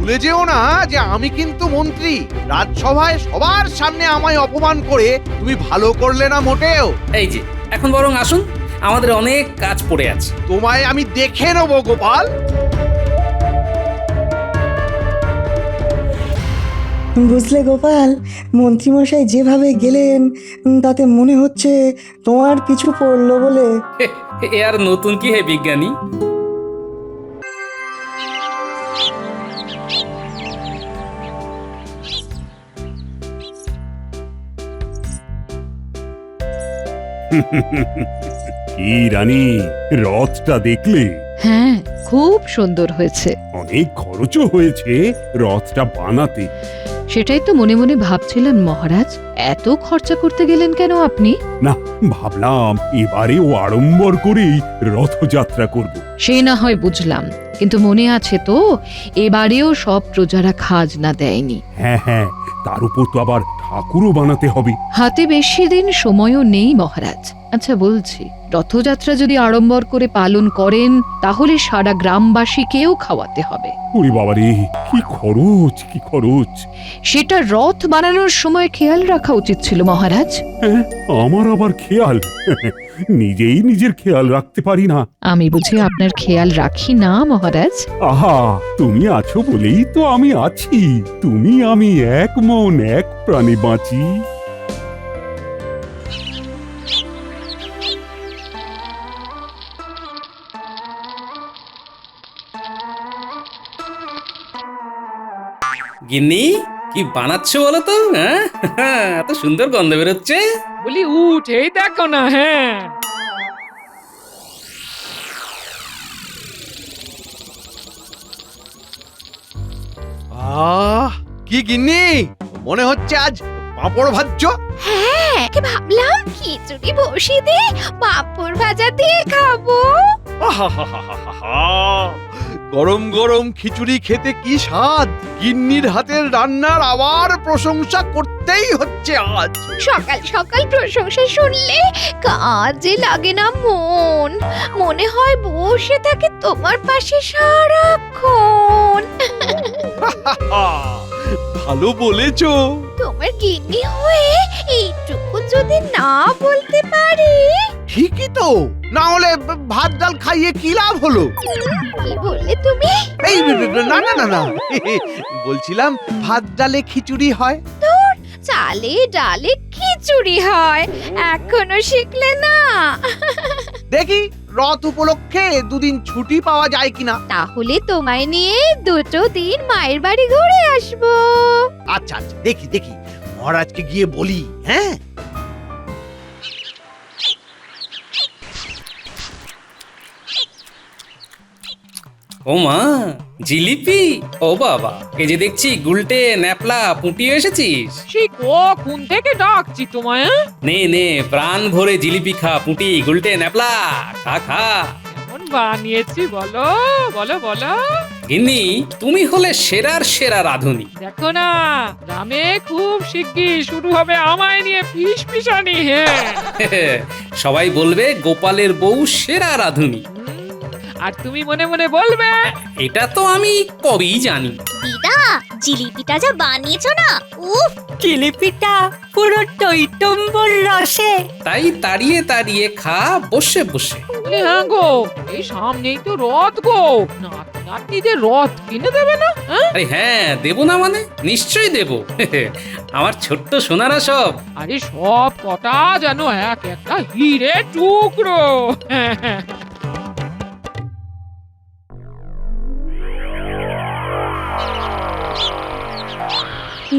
ভুলে যেও না যে আমি কিন্তু মন্ত্রী। রাজসভায় সবার সামনে আমায় অপমান করে তুমি ভালো করলে না মোটেও। এই যে এখন বরং আসুন, আমাদের অনেক কাজ পড়ে আছে। তোমায় আমি দেখে নেবো গোপাল। বুঝলে গোপাল, মন্ত্রীমশাই যেভাবে গেলেন তাতে মনে হচ্ছে তোমার পিছু পড়লো বলে। এ আর নতুন কি হে বিজ্ঞানী? কি রানী, রথটা দেখলে? হ্যাঁ, খুব সুন্দর হয়েছে। অনেক খরচও হয়েছে রথটা বানাতে। সেটাই তো মনে মনে ভাবছিলেন মহারাজ, এত খরচা করতে গেলেন কেন আপনি? না, ভাবলাম এবারেও আড়ম্বর করেই রথযাত্রা করব। সে না হয় বুঝলাম, কিন্তু মনে আছে তো এবারেও সব প্রজারা খাজনা দেয়নি। হ্যাঁ হ্যাঁ, তার উপর তো আবার ঠাকুরও বানাতে হবে। হাতে বেশি দিন সময়ও নেই মহারাজ। আচ্ছা বলছি, রথযাত্রা যদি আড়ম্বর করে পালন করেন তাহলে সারা গ্রামবাসীকেও খাওয়াতে হবে। ওরে বাবারে, কি খরচ, কি খরচ! সেটা রথ বানানোর সময় খেয়াল রাখা উচিত ছিল মহারাজ। হ্যাঁ, আমার আবার খেয়াল? নিজেই নিজের খেয়াল রাখতে পারি না। আমি বুঝি আপনার খেয়াল রাখি না মহারাজ? আহা, তুমি আছো বলেই তো আমি আছি। তুমি আমি এক মন এক প্রাণে বাঁচি। গিন্নি, কি বানাচ্ছ বলো তো? হ্যাঁ, এত সুন্দর গন্ধ বেরোচ্ছে। বলি উঠেই দেখো না। হ্যাঁ, কি গিন্নি, মনে হচ্ছে আজ পাঁপড় ভাজছ? হ্যাঁ, ভাবলাম খিচুড়ি বসিয়ে দিয়ে পাঁপড় ভাজা দিয়ে খাবো। আহাহাহাহাহা! গরম গরম খিচুড়ি খেতে কি স্বাদ! গিন্নির হাতের রান্নার আবার প্রশংসা করতেই হচ্ছে আজ। সকাল সকাল প্রশংসা শুনলে কাজে লাগে না মন, মনে হয় বসে থাকে তোমার পাশে সারাক্ষণ। ভালো বলেছো। তোমার গিন্নি হয়ে এইটুকু যদি না বলতে পারি। ঠিকই তো, না হলে ভাত ডাল খাইয়ে কি লাভ হলো? কি বললে তুমি? এই না না না না, বলছিলাম ভাত ডালে খিচুড়ি হয়। চালে ডালে খিচুড়ি হয়, এখনো শিখলে না? দেখি রথ উপলক্ষে দুদিন ছুটি পাওয়া যায় কিনা। তাহলে তোমায় নিয়ে 2 দিন মায়ের বাড়ি ঘুরে আসবো। আচ্ছা আচ্ছা, দেখি দেখি মহারাজকে গিয়ে বলি। হ্যাঁ, ও মা, জিলিপি! ও বাবা, এই যে দেখছি গুলটে ন্যাপলা পুঁটি এসেছিস। সেই কখন থেকে ডাকছি তোমায়। নে নে, প্রাণ ভরে জিলিপি খা, পুঁটি গুলটে ন্যাপলা খা খা। কেমন বানিয়েছি বলো বলো বলো। গিন্নি, তুমি হলে সেরার সেরা রাঁধুনি। দেখো না, গ্রামে খুব শিগগির শুরু হবে আমায় নিয়ে ফিসফিসানি। হ্যাঁ, সবাই বলবে গোপালের বউ সেরা রাঁধুনি। আর তুমি মনে মনে বলবে এটা তো আমি কবেই জানি। দিদা, জিলিপিটা যা বানিয়েছো না, উফ! জিলিপিটা পুরো টইটম্বর রসে। তাই তাড়িয়ে তাড়িয়ে খা বসে বসে। বলি হ্যাঁ গো, এই সামনেই তো রথ গো, নাতি নাতনিদের রথ কিনে দেবে না? আরে হ্যাঁ, দেবো না মানে? নিশ্চয়ই দেবো। আমার ছোট্ট সোনারা সব। আরে সব কটা যেন এক একটা হিরে টুকরো।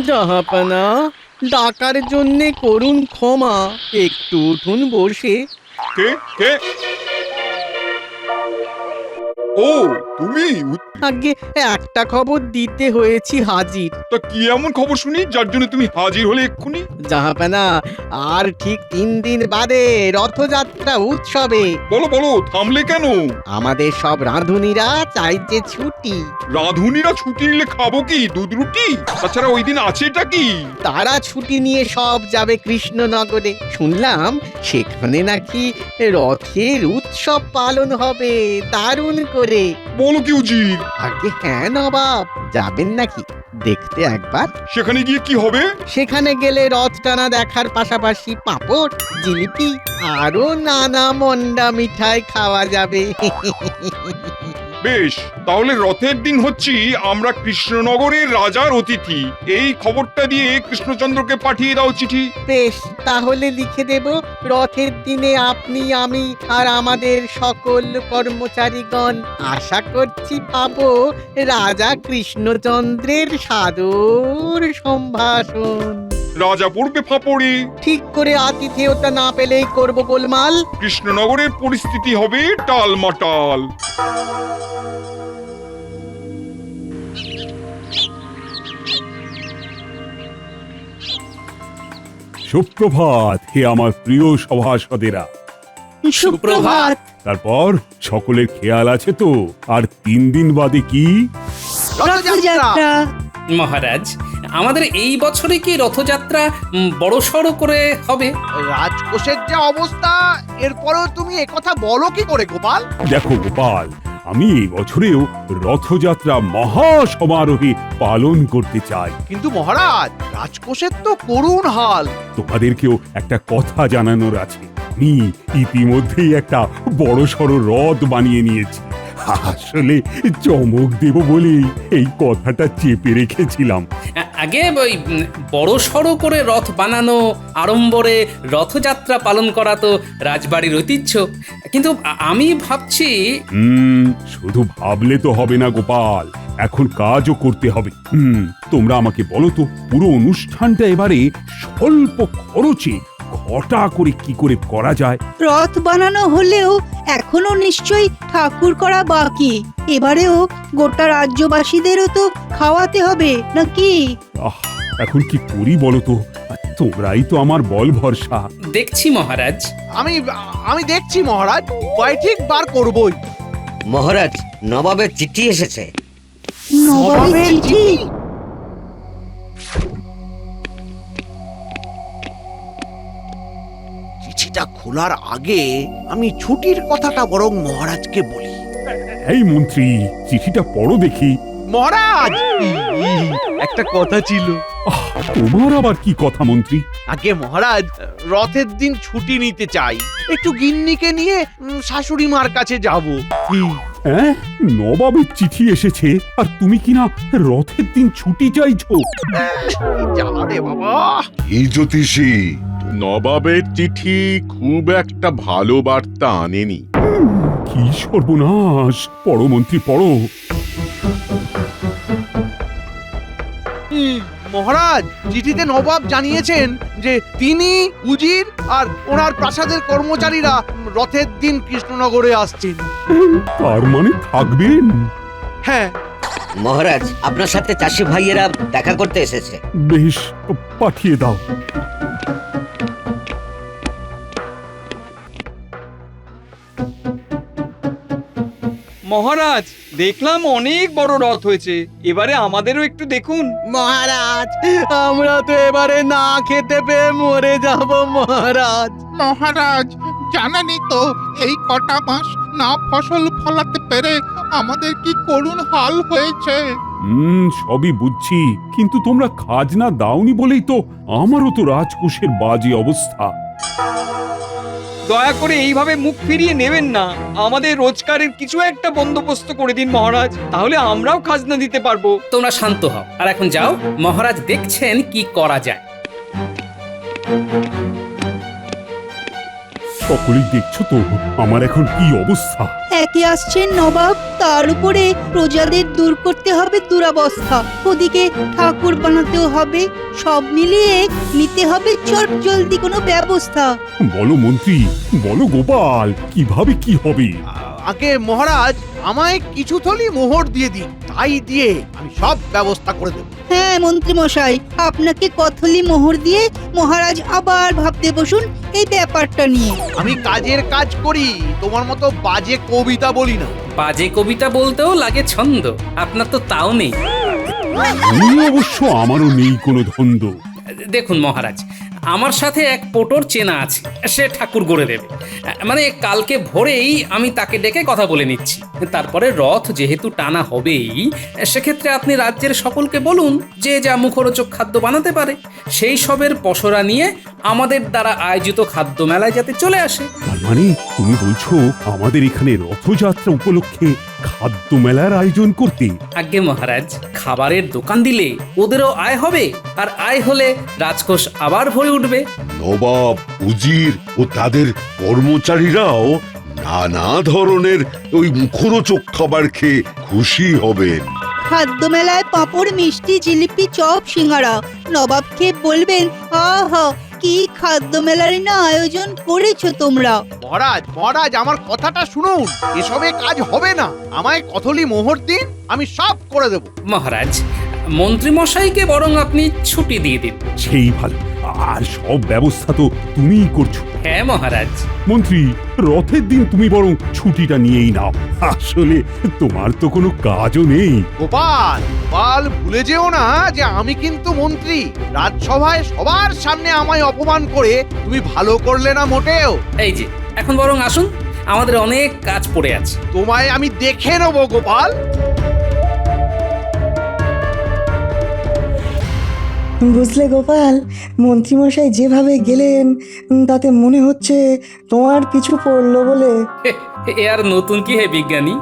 জাহাপানা, ডাকার জন্যে করুন ক্ষমা, একটু উঠুন বসে। কে কে? ও তুমি? আগে একটা খবর দিতে হয়েছি হাজির। তা কি এমন খবর শুনি যার জন্য তুমি হাজির হলে এক্ষুনি? জাহাপানা, আর ঠিক 3 দিন বাদে রথযাত্রা উৎসবে। বলো বলো, থামলে কেন? আমাদের সব রাঁধুনিরা চাইছে ছুটি। রাঁধুনিরা ছুটি নিলে খাবো কি, দুধ রুটি? তাছাড়া ওই দিন আছেটা কি? তারা ছুটি নিয়ে সব যাবে কৃষ্ণনগরে। শুনলাম সেখানে নাকি রথের উৎসব পালন হবে দারুণ করে। বলো কি উজির? আগে হ্যাঁ নবাব, যাবেন নাকি দেখতে একবার? সেখানে গিয়ে কি হবে? সেখানে গেলে রথ টানা দেখার পাশাপাশি পাঁপড়, জিলিপি আরো নানা মন্ডা মিঠাই খাওয়া যাবে। বেশ, তাহলে রথের দিন হচ্ছি আমরা কৃষ্ণনগরের রাজার অতিথি। এই খবরটা দিয়ে কৃষ্ণচন্দ্রকে পাঠিয়ে দাও চিঠি। বেশ, তাহলে লিখে দেব, রথের দিনে আপনি, আমি আর আমাদের সকল কর্মচারীগণ আশা করছি পাবো রাজা কৃষ্ণচন্দ্রের সাদর সম্ভাষণ। রাজা পড়বে ফাপড়ে। ঠিক করে আতিথেয়তা না পেলেই করব গোলমাল। কৃষ্ণনগরের পরিস্থিতি হবে টালমাটাল। সুপ্রভাত হে আমার প্রিয় সভাসদেরা। সুপ্রভাত। তারপর সকলের খেয়াল আছে তো? আর 3 দিন বাদে কি? রথযাত্রা। মহারাজ, আমাদের এই বছরে কি রথযাত্রা বড়সড় করে হবে? রাজকোষের যা অবস্থা, এরপরেও তুমি একথা বলো কি করে গোপাল? দেখো গোপাল, আমি এই বছরেও রথযাত্রা মহা সমারোহে পালন করতে চাই। কিন্তু মহারাজ, রাজকোষের তো করুণ হাল। তোমাদেরকেও একটা কথা জানানোর আছে। আমি ইতিমধ্যেই একটা বড়সড় রথ বানিয়ে নিয়েছি। আসলে চমক দেব বলেই এই কথাটা চেপে রেখেছিলাম। আগে ওই বড়সড় করে রথ বানানো, আড়ম্বরে রথযাত্রা পালন করা তো রাজবাড়ির ঐতিহ্য। কিন্তু আমি ভাবছি শুধু ভাবলে তো হবে না গোপাল, এখন কাজও করতে হবে। তোমরা আমাকে বলো তো, পুরো অনুষ্ঠানটা এবারে স্বল্প খরচে ঘটা করে কি করে করা যায়? রথ বানানো হলেও এখনো নিশ্চয়ই ঠাকুর করা বাকি। এবারেও গোটা রাজ্যবাসীদেরও তো খাওয়াতে হবে নাকি? এখন কি করি বলো তো? তোমরাই তো আমার বল ভরসা। দেখছি মহারাজ। আমি দেখছি মহারাজ, উপায় ঠিক বার করবই। মহারাজ, নবাবের চিঠি এসেছে। নবাবের চিঠি? চিঠিটা খোলার আগে আমি ছুটির কথাটা বরং মহারাজকে বলি। এই মন্ত্রী, চিঠিটা পড়ো দেখি। মহারাজ, একটা কথা ছিল। তোমার আবার কি কথা মন্ত্রী? আগে মহারাজ, রথের দিন ছুটি নিতে চাই, একটু গিন্নিকে নিয়ে শাশুড়ি মার কাছে যাব। হ্যাঁ, নবাবের চিঠি এসেছে আর তুমি কিনা রথের দিন ছুটি চাইছো? জ্বালা রে বাবা। এই জ্যোতিষী, নবাবের চিঠি খুব একটা ভালো বার্তা আনেনি। কি সর্বনাশ! পড়ো মন্ত্রী, পড়ো। মহারাজ, চিঠিতে নবাব জানিয়েছেন যে তিনি, উজির আর ওনার প্রাসাদের কর্মচারীরা রথের দিন কৃষ্ণনগরে আসছেন। তার মানে থাকবেন? হ্যাঁ। মহারাজ, আপনার সাথে চাষি ভাইয়েরা দেখা করতে এসেছে। বেশ, পাঠিয়ে দাও। মহারাজ, দেখলাম অনেক বড় রথ হয়েছে, এবারে আমাদেরও একটু দেখুন। মহারাজ, আমরা তো এবারে না খেতে পেয়ে মরে যাব মহারাজ। মহারাজ, জানেনই তো এই কটা মাস না ফসল ফলাতে পেরে আমাদের কি করুণ হাল হয়েছে। সবই বুঝছি, কিন্তু তোমরা খাজনা দাওনি বলেই তো আমারও তো রাজকোষের বাজে অবস্থা। দয়া করে এইভাবে মুখ ফিরিয়ে নেবেন না, আমাদের রোজগারের কিছু একটা বন্দোবস্ত করে দিন মহারাজ, তাহলে আমরাও খাজনা দিতে পারবো। তোমরা শান্ত হও আর এখন যাও, মহারাজ দেখছেন কি করা যায়। সকলেই দেখছো তো আমার এখন কি অবস্থা। একে আসছেন নবাব, তার উপরে প্রজাদের দূর করতে হবে দুরবস্থা, ওদিকে ঠাকুর বানাতেও হবে, সব মিলিয়ে নিতে হবে চট জলদি কোনো ব্যবস্থা। বলো মন্ত্রী, বলো গোপাল, কিভাবে কি হবে? আগে মহারাজ, আমায় কিছু থলি মোহর দিয়ে দিন, তাই দিয়ে আমি সব ব্যবস্থা করে দেব। হ্যাঁ মন্ত্রী মশাই, আপনাকে কথলি মোহর দিয়ে মহারাজ আবার ভাবতে বসুন এই ব্যাপারটা নিয়ে। আমি কাজের কাজ করি, তোমার মতো বাজে কবিতা বলি না। বাজে কবিতা বলতেও লাগে ছন্দ, আপনার তো তাও নেই। অবশ্য আমারও নেই কোনো ধন্দ। দেখুন মহারাজ, আমার সাথে এক পোটর চেনা আছে, সে ঠাকুর গড়ে দেবে। মানে কালকে ভোরেই আমি তাকে ডেকে কথা বলে নিচ্ছি। তারপরে রথ যেহেতু টানা হবেই, সেক্ষেত্রে আপনি রাজ্যের সকলকে বলুন যে যা মুখরোচক খাদ্য বানাতে পারে সেই সবের পসরা নিয়ে আমাদের দ্বারা আয়োজিত খাদ্য মেলায় যাতে চলে আসে। তার মানে তুমি বলছো আমাদের এখানে রথযাত্রা উপলক্ষে খাদ্য মেলার আয়োজন করতে? আজ্ঞে মহারাজ, খাবারের দোকান দিলে ওদেরও আয় হবে, আর আয় হলে রাজকোষ আবার ভরে উঠবে। নবাব, উজির ও তাদের কর্মচারীরাও নানা ধরনের ওই মুখরোচক খাবার খেয়ে খুশি হবেন। খাদ্য মেলায় পাঁপড়, মিষ্টি, জিলিপি, চপ, সিঙ্গারা নবাবকে বলবেন, আহা কি খাদ্য মেলার না আয়োজন করেছো তোমরা। মহারাজ মহারাজ আমার কথাটা শুনুন, এসবে কাজ হবে না। আমায় কথলি মোহর দিন, আমি সব করে দেব। মহারাজ, মন্ত্রী মশাইকে বরং আপনি ছুটি দিয়ে দিন। সেই ভালো, আর সব ব্যবস্থা তো তুমিই করছো। হ্যাঁ মহারাজ। মন্ত্রী, রথের দিন তুমি বরং ছুটিটা নিয়েই নাও, আসলে তোমার তো কোনো কাজও নেই। গোপাল গোপাল, ভুলে যেও না যে আমি কিন্তু মন্ত্রী। রাজসভায় সবার সামনে আমায় অপমান করে তুমি ভালো করলে না মোটেও। এই যে এখন বরং আসুন, আমাদের অনেক কাজ পড়ে আছে। তোমায় আমি দেখে নেবো গোপাল। বুঝলে গোপাল, মন্ত্রীমশাই যেভাবে গেলেন তাতে মনে হচ্ছে তোমার পিছু পড়লো বলে। এ আর নতুন কি হে বিজ্ঞানী?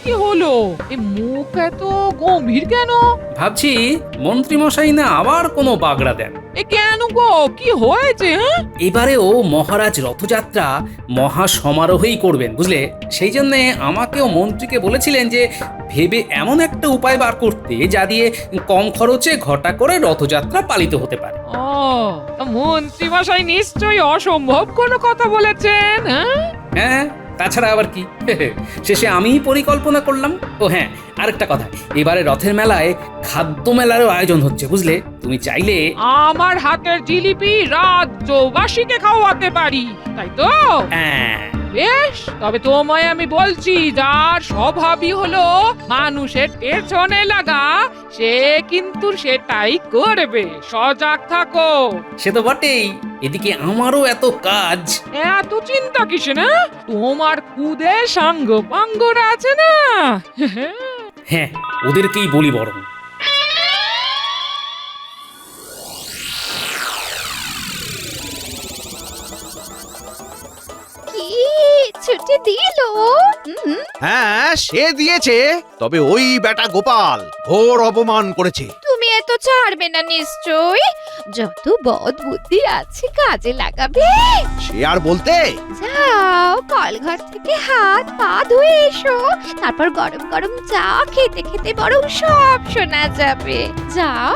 কি হলো? এই মুখ এত গম্ভীর কেন? ভাবছি মন্ত্রী মশাই না আবার কোনো বাগড়া দেন। এ কেন গো, কি হয়েছে? এবারেও মহারাজ রথযাত্রা মহা সমারোহেই করবেন, বুঝলে? সেই জন্যে আমাকেও মন্ত্রীকে বলেছিলেন যে ভেবে এমন একটা উপায় বার করতে যা দিয়ে কম খরচে ঘটা করে রথযাত্রা পালিত হতে পারে। ও, মন্ত্রী মশাই নিশ্চয়ই অসম্ভব কোনো কথা বলেছেন। হ্যাঁ, তাছাড়া আবার কি, শেষে আমিই পরিকল্পনা করলাম। ও হ্যাঁ, আরেকটা কথা, এবারে রথের মেলায় খাদ্য মেলারও আয়োজন হচ্ছে, বুঝলে? তুমি চাইলে আমার হাতের জিলিপি রাজ্যবাসীকে খাওয়াতে পারি, তাই তো? হ্যাঁ। বেশ, তবে তোমায় আমি বলছি, যার স্বভাবই হলো মানুষের পেছনে লাগা, সে কিন্তু সেটাই করবে। সজাগ থাকো। সে তো বটেই, এদিকে আমারও এত কাজ। এত চিন্তা কিসে না? তোমার খুদে সাঙ্গ পাঙ্গরা আছে না। হ্যাঁ, ওদেরকেই বলি বরং। কি ছুটি দিল? হ্যাঁ, সে দিয়েছে, তবে ওই বেটা গোপাল ঘোর অপমান করেছে। তুমি এত ছাড়বে না নিশ্চয়? যত বদ বুদ্ধি আছে কাজে লাগাবে। সে আর বলতে। যাও, কলঘর থেকে হাত পা ধুয়ে এসো, তারপর গরম গরম চা খেতে খেতে বরং সব শোনা যাবে। যাও।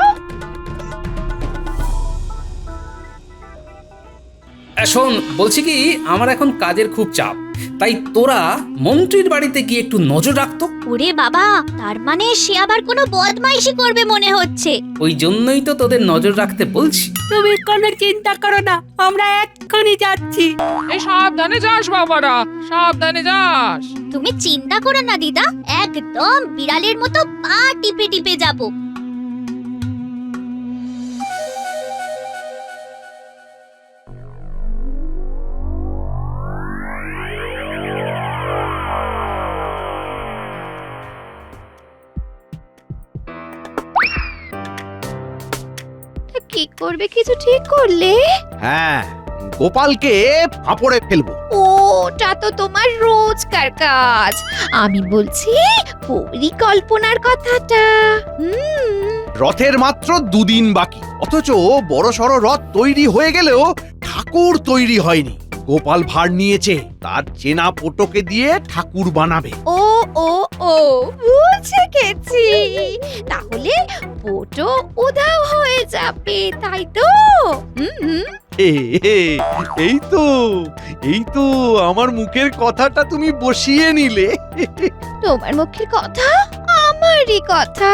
শোন, বলছি কি, আমার এখন কাজের খুব চাপ, তাই তোরা মন্ত্রীর বাড়িতে গিয়ে একটু নজর রাখতো। ওরে বাবা, তার মানে সে আবার কোনো বদমাইশি করবে মনে হচ্ছে। ওই জন্যই তো তোদের নজর রাখতে বলছি। তুমি কোনো চিন্তা করো না, আমরা এক্ষুনি যাচ্ছি। এই সাবধানে যাস বাবারা, সাবধানে যাস। তুমি চিন্তা করো না দিদা, একদম বিড়ালের মতো পা টিপে টিপে যাবো। কি করবে, কিছু ঠিক করলে? হ্যাঁ, গোপালকে ফাঁপড়ে ফেলবো। ওটা তো তোমার রোজকার কাজ। আমি বলছি পরিকল্পনার কথাটা। রথের মাত্র 2 দিন বাকি, অথচ বড় সড় রথ তৈরি হয়ে গেলেও ঠাকুর তৈরি হয়নি। গোপাল ভার নিয়েছে, তার চেনা পটোকে দিয়ে ঠাকুর বানাবে। ও ও ও, বুঝে গেছি। তাহলে পটো উধাও হয়ে যাবে, তাই তো? এই তো আমার মুখের কথাটা তুমি বসিয়ে নিলে। তোমার মুখের কথা আমারই কথা,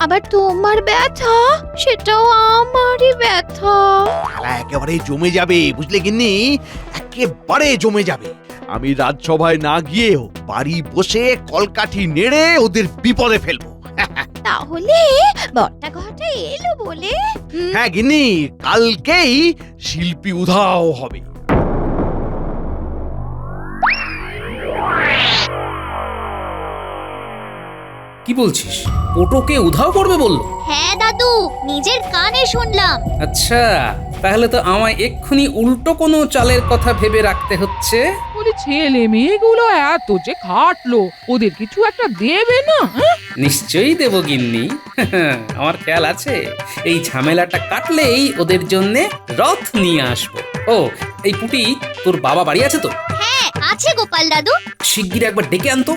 আবার তোমার ব্যথা সেটাও আমারই ব্যথা। খেলা একেবারে জমে যাবে, বুঝলে গিন্নি? একেবারে জমে যাবে। আমি রাজসভায় না গিয়েও বাড়ি বসে কলকাঠি নেড়ে ওদের বিপদে ফেলবো। তাহলে বড়টা ঘটা এলো বলে? হ্যাঁ গিন্নি, কালকেই শিল্পী উধাও হবে। কি বলছিস? পোটোকে উধাও করবে বললো? হ্যাঁ দাদু, নিজের কানে শুনলাম। আচ্ছা, তাহলে তো আমায় এক্ষুনি উল্টো কোনো চালের কথা ভেবে রাখতে হচ্ছে। বলি ছেলে মেয়েগুলো এত যে খাটলো, ওদের কিছু একটা দেবে না? হ্যাঁ? নিশ্চয়ই দেব গিন্নি। আমার খেয়াল আছে, এই ঝামেলাটা কাটলেই ওদের জন্যে রথ নিয়ে আসবো। ও, এই পুটি, তোর বাবা বাড়ি আছে তো? হ্যাঁ আছে গোপাল দাদু। শিগগির একবার ডেকে আনতো।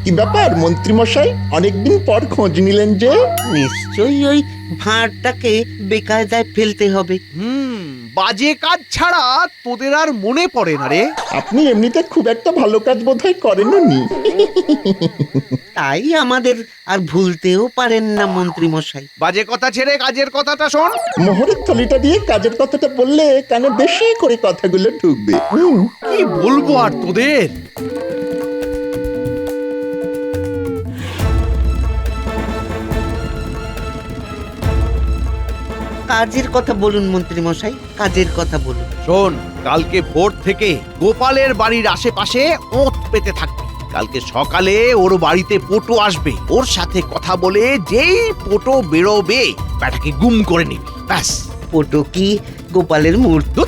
কি ব্যাপার মন্ত্রী মশাই, অনেকদিন পর খোঁজ নিলেন যে? নিশ্চয়ই ওই ভাঁড়টাকে বেকায়দায় ফেলতে হবে। বাজে কাজ ছাড়া তোদের আর মনে পড়ে না রে। আপনি এমনিতে খুব একটা ভালো কাজ বোধহয় করেননি। তাই আমাদের আর ভুলতেও পারেন না মন্ত্রী মশাই। বাজে কথা ছেড়ে কাজের কথাটা শোন। মোহরের থলিটা দিয়ে কাজের কথাটা বললে কানে বেশি করে কথাগুলো ঢুকবে। কি বলবো আর তোদের। কাজের কথা বলুন মন্ত্রী মশাই, কাজের কথা বলুন। শোন, কালকে ভোর থেকে গোপালের বাড়ির আশেপাশে ওঁত পেতে থাকবি। কালকে সকালে ওর বাড়িতে পোটো আসবে, ওর সাথে কথা বলে যেই পোটো বেরোবে ব্যাটাকে গুম করে নিবি, ব্যাস। পোটো কি গোপালের মূর্তি?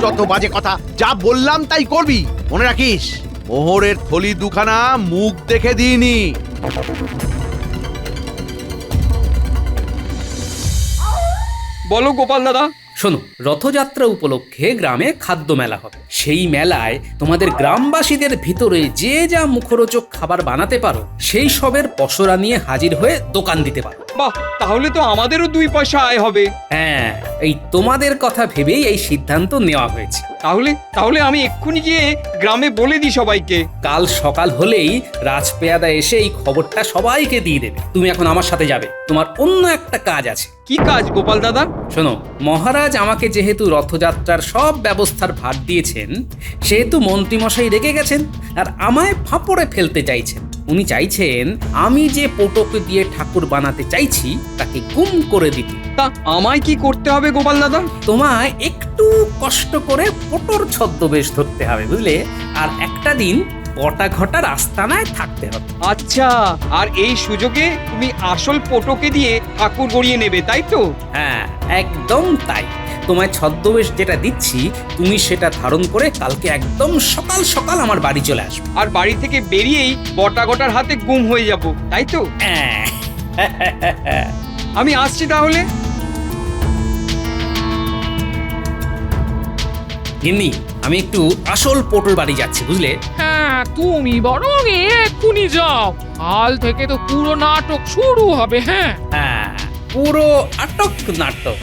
যত বাজে কথা, যা বললাম তাই করবি। মনে রাখিস, মোহরের থলি দুখানা মুখ দেখে দিইনি। বলো গোপাল দাদা। শোনো, রথযাত্রা উপলক্ষে গ্রামে খাদ্য মেলা হবে। সেই মেলায় তোমাদের গ্রামবাসীদের ভিতরে যে যা মুখরোচক খাবার বানাতে পারো, সেই সবের পসরা নিয়ে হাজির হয়ে দোকান দিতে পারো। বাহ, তাহলে তো আমাদেরও 2 পয়সা আয় হবে। হ্যাঁ, এই তোমাদের কথা ভেবেই এই সিদ্ধান্ত নেওয়া হয়েছে। তাহলে আমি এক্ষুনি গিয়ে গ্রামে বলে দিই সবাইকে। কাল সকাল হলেই রাজপেয়াদা এসে এই খবরটা সবাইকে দিয়ে দেবে। তুমি এখন আমার সাথে যাবে, তোমার অন্য একটা কাজ আছে। কি কাজ গোপাল দাদা? শোনো, মহারাজ আমাকে যেহেতু রথযাত্রার সব ব্যবস্থার ভার দিয়েছেন, সেহেতু মন্ত্রীমশাই রেগে গেছেন আর আমায় ফাঁপড়ে ফেলতে চাইছেন। উনি চাইছেন আমি যে পোটোকে দিয়ে ঠাকুর বানাতে চাইছি তাকে গুম করে দিতে। তা আমায় কি করতে হবে গোপাল দাদা? তোমায় একটু কষ্ট করে পোটোর ছদ্মবেশ ধরতে হবে, বুঝলে? আর একটা দিন বটা ঘটার আস্তানায় থাকতে হবে। আচ্ছা, আর এই সুযোগে তুমি আসল পোটোকে দিয়ে ঠাকুর গড়িয়ে নেবে, তাই তো? হ্যাঁ, একদম তাই। তোমায় ছদ্মবেশ যেটা দিচ্ছি, তুমি সেটা ধারণ করে কালকে একদম সকাল সকাল আমার বাড়ি চলে আসবে। আর বাড়ি থেকে বেরিয়েই বটা ঘটার হাতে গুম হয়ে যাব, তাই তো? আমি আসছি তাহলে। গিন্নি, আমি একটু আসল পোটোর বাড়ি যাচ্ছি, বুঝলে? হ্যাঁ, তুমি বরং এক্ষুনি যাও। কাল থেকে তো পুরো নাটক শুরু হবে। হ্যাঁ হ্যাঁ, পুরো আটক নাটক।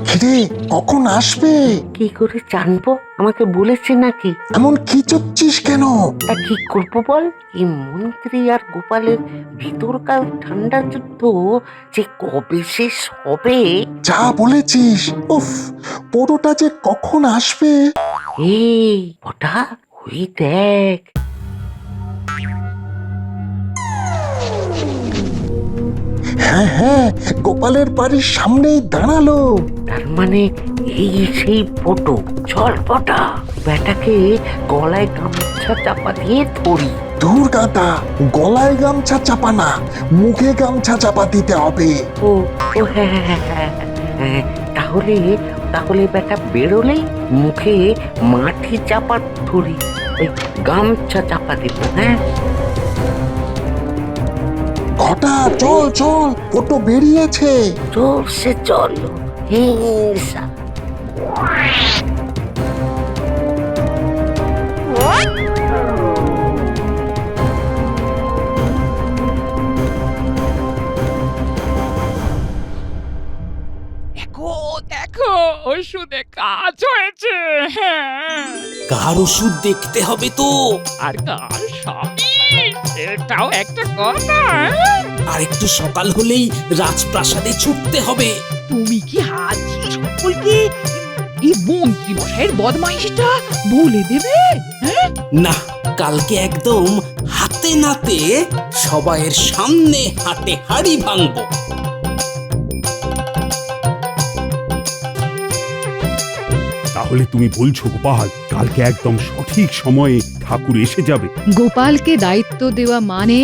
কিরে, কখন আসবে? কি করে জানবো? আমাকে বলেছে নাকি? এমন খিচুচ্ছিস কেন? তা কি করবো বল? এই মন্ত্রী আর গোপালের ভিতরকার ঠান্ডা যুদ্ধ যে কবে শেষ হবে। যা বলেছিস। উফ, পোটোটা যে কখন আসবে। এই ওটা, ওই দেখ। হ্যাঁ হ্যাঁ, গোপালের বাড়ির সামনেই দাঁড়ালো। তার মানে এই সেই পোটো। চল পটা, বেটাকে গলায় গামছা চাপা দিয়ে ধরি। দূর গাদা, গলায় গামছা চাপা না, মুখে গামছা চাপা দিতে হবে। ও ও হ্যাঁ হ্যাঁ হ্যাঁ হ্যাঁ, তাহলে বেটা বেরোলেই মুখে মাটি চাপা ধরি, ওই গামছা চাপা দিব। হ্যাঁ ঘটা, চল চল, পোটো বেরিয়েছে। চল সে চলো। হিংসা। দেখো, ওষুধে কাজ হয়েছে। হ্যাঁ, কার ওষুধ দেখতে হবে তো? আর কাল সবই, এটাও একটা কথা। আর একটু সকাল হলেই রাজপ্রাসাদে ছুটতে হবে। তুমি কি আজই সকলকে এই মন্ত্রী মশাইয়ের বদমাইশিটা বলে দেবে? হ্যাঁ, না, কালকে একদম হাতে নাতে নাতে সবাইয়ের সামনে হাটে হাড়ি ভাঙবো। তাহলে তুমি বলছো গোপাল কালকে একদম সঠিক সময়ে ঠাকুর এসে যাবে? গোপালকে দায়িত্ব দেওয়া মানে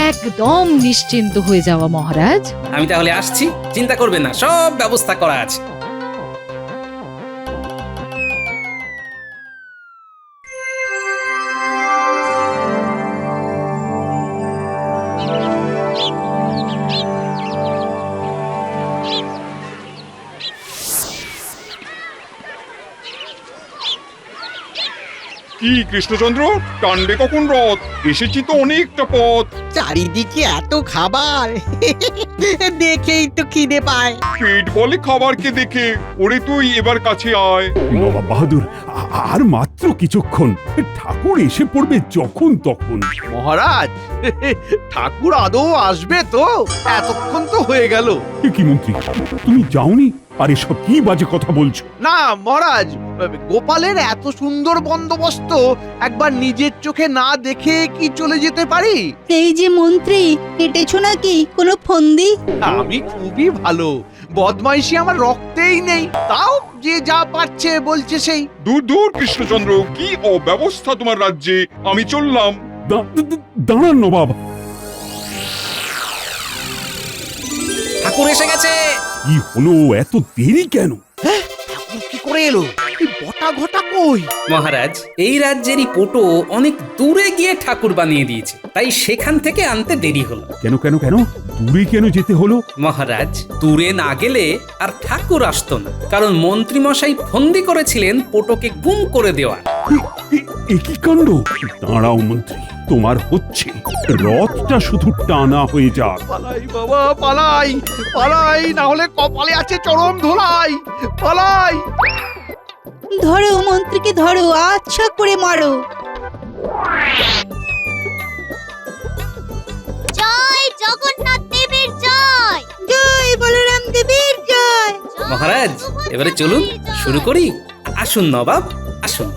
একদম নিশ্চিন্ত হয়ে যাওয়া মহারাজ। আমি তাহলে আসছি, চিন্তা করবেন না, সব ব্যবস্থা করা আছে। কি কৃষ্ণচন্দ্র, টানবে কখন রথ? এসেছি তো অনেকটা পথ। চারিদিকে এত খাবার দেখেই তো খিদে পায়। পেট বলে খাবারকে দেখে। ওরে তুই এবার কাছে আয়। বাবা বাহাদুর, আর মাত্র কিছুক্ষণ, ঠাকুর এসে পড়বে যখন তখন। মহারাজ, ঠাকুর আদৌ আসবে তো? এতক্ষণ তো হয়ে গেল। এ কি মন্ত্রী, তুমি যাওনি? আর এসব কি বাজে কথা বলছো? না মহারাজ, গোপালের এত সুন্দর বন্দোবস্ত একবার নিজের চোখে না দেখে কি চলে যেতে পারি? এই যে মন্ত্রী, কেটেছো নাকি কোনো ফন্দি? আমি খুবই ভালো, বদমাইশি আমার রক্তেই নেই। তাও যে যা পাচ্ছে বলছে সেই। দূর দূর কৃষ্ণচন্দ্র, কি অব্যবস্থা তোমার রাজ্যে। আমি চললাম। দাঁড়ান নবাব। ঠাকুর এসে গেছে। কি হলো, এত দেরি কেন? ঠাকুর কি করে এলো? এই বটা ঘটা কই? মহারাজ, এই রাজ্যেরই পোটো অনেক দূরে গিয়ে ঠাকুর বানিয়ে দিয়েছে, তাই সেখান থেকে আনতে দেরি হলো। কেন কেন কেন দূরে কেন যেতে হলো? মহারাজ, দূরে না গেলে আর ঠাকুর আসতো না, কারণ মন্ত্রী মশাই ফন্দি করেছিলেন পোটোকে গুম করে দেওয়া। এ কি কাণ্ড! দাঁড়াও মন্ত্রী, তোমার হচ্ছে, রথটা শুধু টানা হয়ে যাক। পালাই বাবা, পালাই পালাই, না হলে কপালে আছে চরম ধোলাই। পালাই। ধরো মন্ত্রীকে, ধরো, আচ্ছা করে মারো। জয় জগন্নাথ দেবের জয়। জয় বলরাম দেবের জয়। মহারাজ, এবারে চলুন শুরু করি। আসুন নবাব, আসুন।